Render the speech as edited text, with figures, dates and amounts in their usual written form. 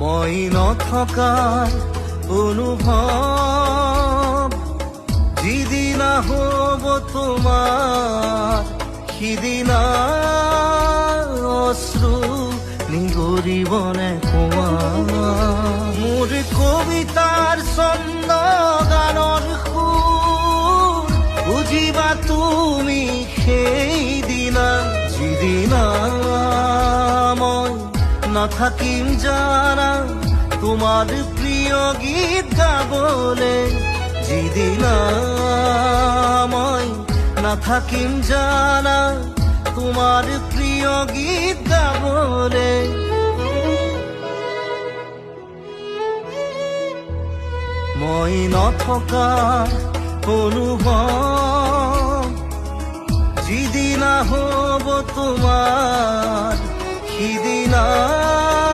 মই নথকাৰ অনুভৱ যিদিনা হ'ব তোমাৰ সিদিনা অশ্ৰু নিগৰিবনে কোৱা মোৰ কবিতাৰ ছন্দ গানৰ সুৰ বুজিবা তুমি সেইদিনা যিদিনা মই নাথাকিম জানা তোমার প্রিয় গীত গাবলে যিদিনা মই নাথাকিম জানা তোমার প্রিয় গীত গাবলে মই নথকা অনুভৱ যিদিনা হ'ব তোমাৰ সিদিনা